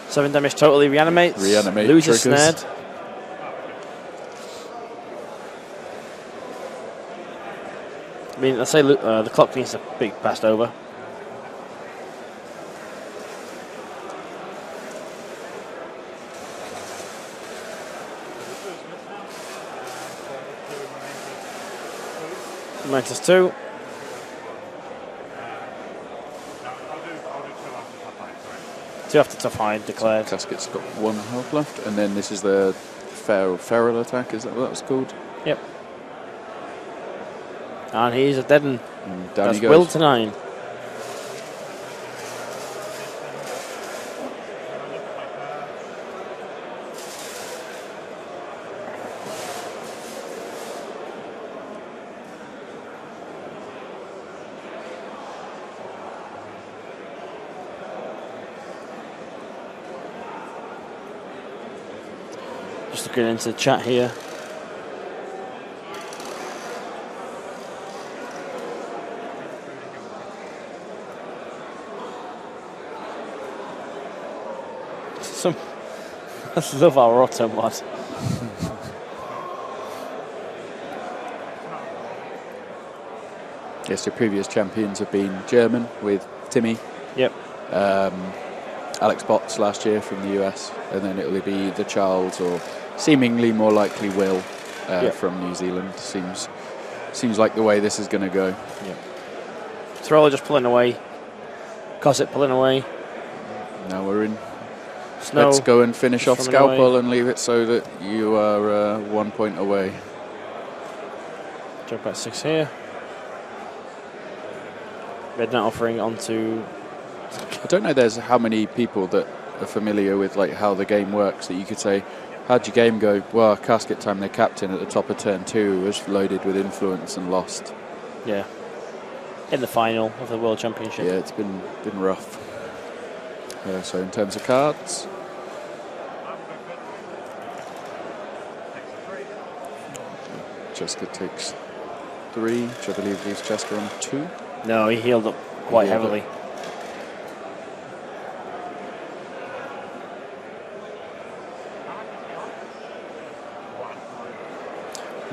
Seven damage totally reanimates. Loses triggers. snared. I mean, I say the clock needs to be passed over. -2. Two after tough hide declared. Casket's got 1 health left, and then this is the feral attack. Is that what that was called? Yep. And he's a dead one. Down That's he goes. Will to 9. Just looking into the chat here. I love our auto mod. Yes, the previous champions have been German with Timmy. Yep. Alex Potts last year from the US, and then it'll be the Charles or seemingly more likely Will from New Zealand. Seems like the way this is going to go. Yep. Thriller just pulling away. Cossack pulling away. Now we're in. Snow. Let's go and finish off Scalpel away. and leave it so that you are 1 point away. Jump at 6 here. Red Knight offering onto. I don't know there's how many people that are familiar with like how the game works that you could say, how'd your game go? Well, Casket time, their captain at the top of turn 2 was loaded with influence and lost. Yeah. In the final of the World Championship. Yeah, it's been rough. So in terms of cards, Cheska takes 3, which I believe leaves Cheska on 2. No, he healed up quite heavily.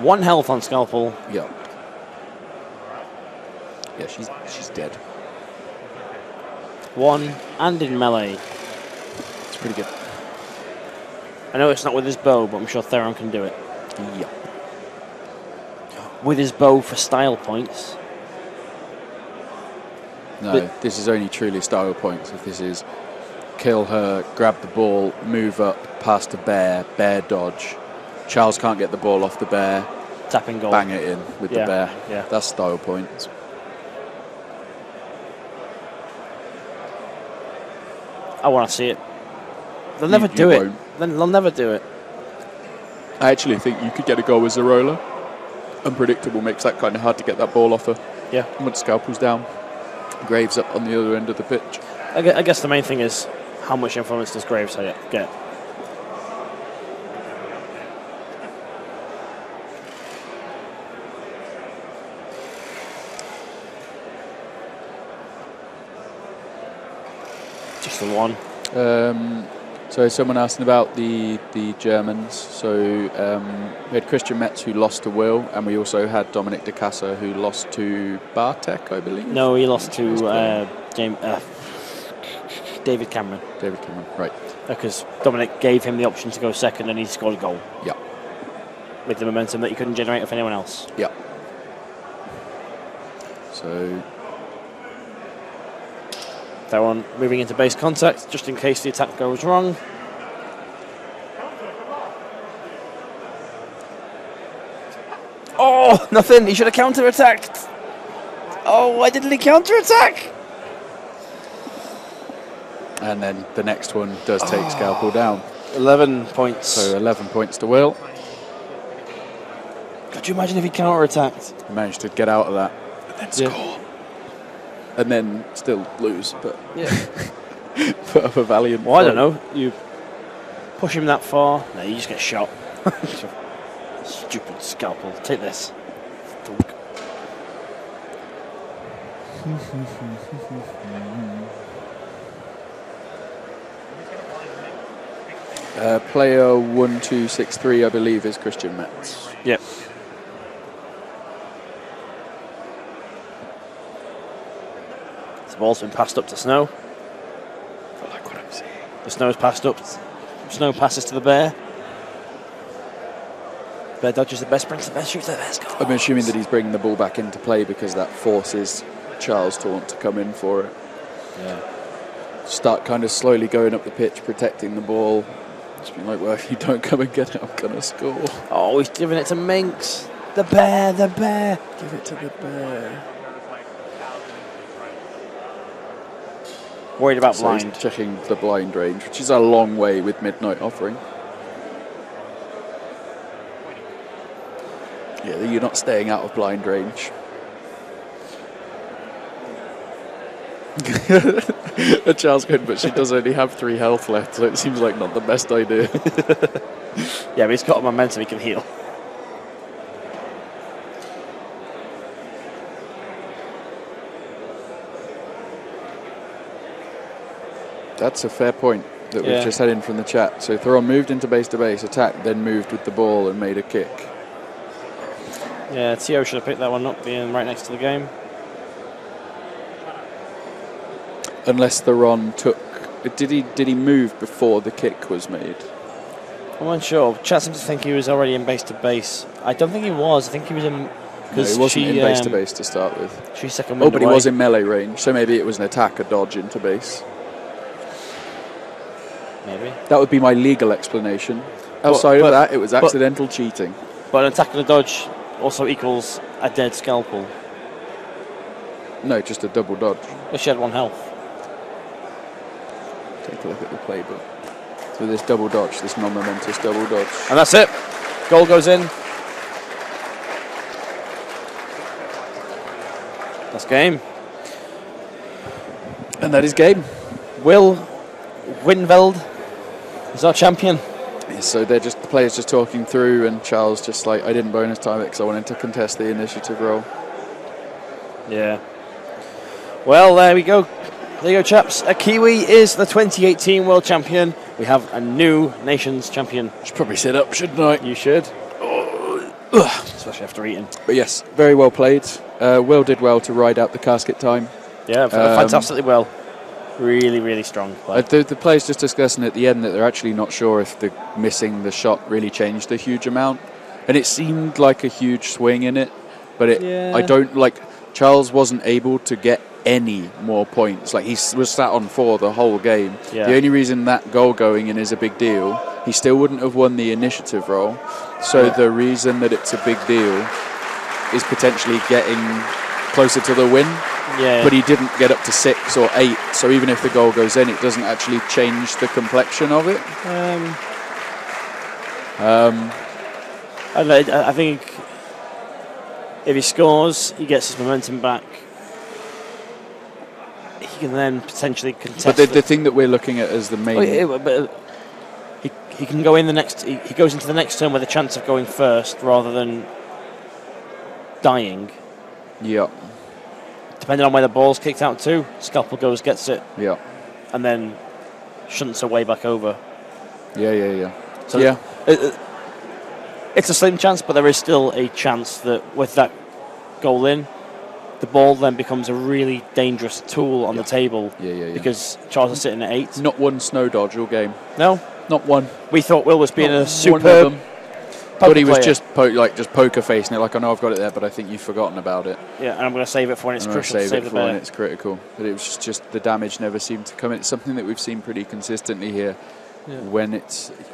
1 health on Scalpel. Yeah. Yeah, she's dead. 1 and in melee. It's pretty good. I know it's not with his bow, but I'm sure Theron can do it. Yeah. With his bow for style points. No, this is only truly style points. If this is kill her, grab the ball, move up, pass to bear, bear dodge. Charles can't get the ball off the bear. Tapping goal. Bang it in with the bear. Yeah. That's style points. I want to see it. They'll never do it. Won't. They'll never do it. I actually think you could get a goal with Zarola. Unpredictable makes that kind of hard to get that ball off her. Yeah. Once Scalpel's down, Graves up on the other end of the pitch. I guess the main thing is how much influence does Graves get? Just the 1. So someone asking about the Germans. So we had Christian Metz who lost to Will, and we also had Dominic De Casa who lost to Bartek, I believe. No, he lost to David Cameron. David Cameron, right. Because Dominic gave him the option to go second and he scored a goal. Yeah. With the momentum that he couldn't generate with anyone else. Yeah. So they're on moving into base contact just in case the attack goes wrong. Oh, nothing. He should have counter-attacked. Oh, why didn't he counter-attack? And then the next one does take Scalpel down. 11 points. So 11 points to Will. Could you imagine if he counter-attacked? He managed to get out of that and then score. And then still lose, but put up a valiant fight. I don't know. You push him that far, no, you just get shot. Stupid Scalpel. Take this. Player 1263, I believe, is Christian Metz. Yep. The ball's been passed up to Snow. I like what I'm seeing. The Snow's passed up. Snow passes to the Bear. Bear dodges the best, brings the best, shoots the best goal. I'm assuming that he's bringing the ball back into play because that forces Charles to want to come in for it. Yeah. Start kind of slowly going up the pitch, protecting the ball. Just being like, well, if you don't come and get it, I'm going to score. Oh, he's giving it to Minx. The Bear, the Bear. Give it to the Bear. Worried about So blind. he's checking the blind range, which is a long way with Midnight offering. Yeah, you're not staying out of blind range. A Charles good, but she does only have 3 health left, so it seems like not the best idea. Yeah, but he's got a momentum, he can heal. That's a fair point that we've just had in from the chat. So Theron moved into base to base, attacked, then moved with the ball and made a kick. Yeah, Tio should have picked that one up, being right next to the game. Unless Theron took... Did he move before the kick was made? I'm unsure. Chat seems to think he was already in base to base. I don't think he was. I think he was in... No, he wasn't in base to base to start with. She's second Oh, but he was in melee range, so maybe it was an attack, a dodge into base. Maybe. That would be my legal explanation. Outside of that, it was accidental cheating. But an attack and a dodge also equals a dead Scalpel. No, just a double dodge. She had 1 health. Take a look at the playbook. So this double dodge, this non-momentous double dodge. And that's it. Goal goes in. That's game. And that is game. Will Winveld is our champion. So the players just talking through, and Charles just like, I didn't bonus time it because I wanted to contest the initiative role. Yeah. Well, there we go. There you go, chaps. A Kiwi is the 2018 world champion. We have a new nations champion. Should probably sit up, shouldn't I? You should. especially after eating. But yes, very well played. Will did well to ride out the casket time. Yeah, fantastically well. Really, really strong play. The players just discussing at the end that they're actually not sure if the missing the shot really changed a huge amount. And it seemed like a huge swing in it, but I don't like. Charles wasn't able to get any more points. Like, he was sat on 4 the whole game. Yeah. The only reason that goal going in is a big deal, he still wouldn't have won the initiative role. So the reason that it's a big deal is potentially getting closer to the win. Yeah. But he didn't get up to 6 or 8. So even if the goal goes in, it doesn't actually change the complexion of it. I think if he scores, he gets his momentum back. He can then potentially contest. But the thing that we're looking at as the main... he can go in the next... He goes into the next turn with a chance of going first rather than dying. Yeah. Depending on where the ball's kicked out to, Scalpel goes, gets it. Yeah. And then shunts away back over. Yeah. So it's a slim chance, but there is still a chance that with that goal in, the ball then becomes a really dangerous tool on the table. Yeah. Because Charles is sitting at 8. Not one snow dodge all game. No? Not one. We thought Will was being Not a superb one of them. But he was player. just poker facing it, like, I know I've got it there, but I think you've forgotten about it. Yeah, and I'm going to save it for when it's crucial to save the bear. It's critical. But it was just the damage never seemed to come in. It's something that we've seen pretty consistently here. Yeah.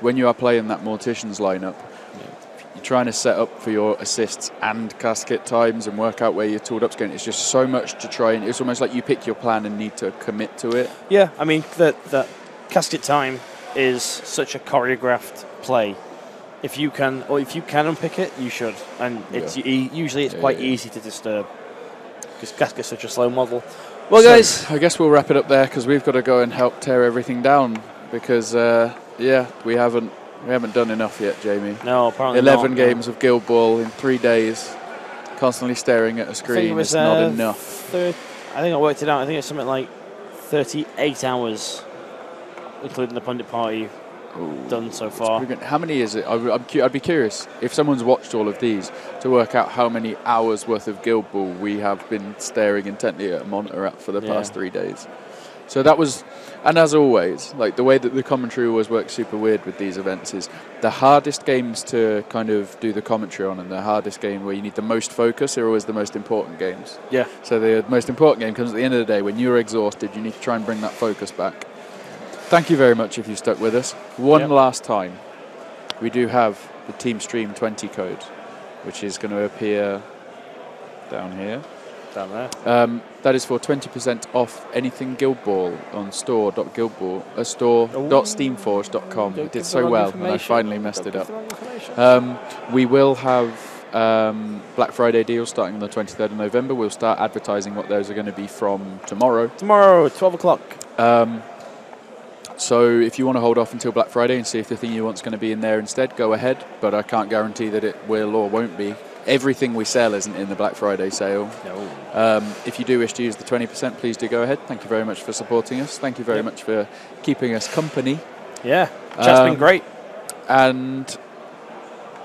When you are playing that Morticians lineup, you're trying to set up for your assists and casket times and work out where your tooled up's going. It's just so much to try, and it's almost like you pick your plan and need to commit to it. Yeah, I mean, that casket time is such a choreographed play. If you can unpick it, you should. And usually it's quite easy to disturb because casket's such a slow model. Well, so, guys, I guess we'll wrap it up there because we've got to go and help tear everything down because we haven't done enough yet, Jamie. No, apparently 11 not, games of Guild Ball in 3 days, constantly staring at a screen. It's not enough. I think I worked it out. I think it's something like 38 hours, including the pundit party. Done so far. How many is it? I'd be curious if someone's watched all of these to work out how many hours worth of Guild Ball we have been staring intently at a monitor at for the past 3 days. So that was, and as always, like the way that the commentary always works super weird with these events is the hardest games to kind of do the commentary on and the hardest game where you need the most focus are always the most important games. Yeah. So the most important game comes at the end of the day when you're exhausted, you need to try and bring that focus back. Thank you very much if you stuck with us. One last time, we do have the Team Stream 20 code, which is going to appear down here. Down there. That is for 20% off anything Guild Ball on store.steamforge.com. It did so well, and I finally messed it up. We will have Black Friday deals starting on the 23rd of November. We'll start advertising what those are going to be from tomorrow. Tomorrow, 12 o'clock. So if you want to hold off until Black Friday and see if the thing you want is going to be in there instead, go ahead. But I can't guarantee that it will or won't be. Everything we sell isn't in the Black Friday sale. No. If you do wish to use the 20%, please do go ahead. Thank you very much for supporting us. Thank you very much for keeping us company. Yeah, chat's been great. And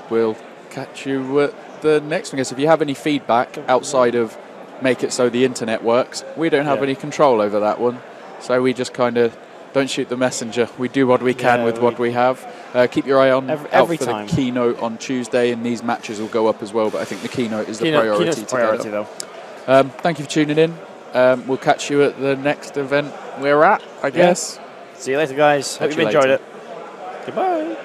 we'll catch you at the next one. If you have any feedback outside of make it so the internet works, we don't have any control over that one. So we just kind of don't shoot the messenger. We do what we can with what we have. Keep your eye on every for time. The keynote on Tuesday, and these matches will go up as well. But I think the keynote is the priority. Though. Thank you for tuning in. We'll catch you at the next event we're at, I guess. See you later, guys. Hope you've enjoyed it. Goodbye.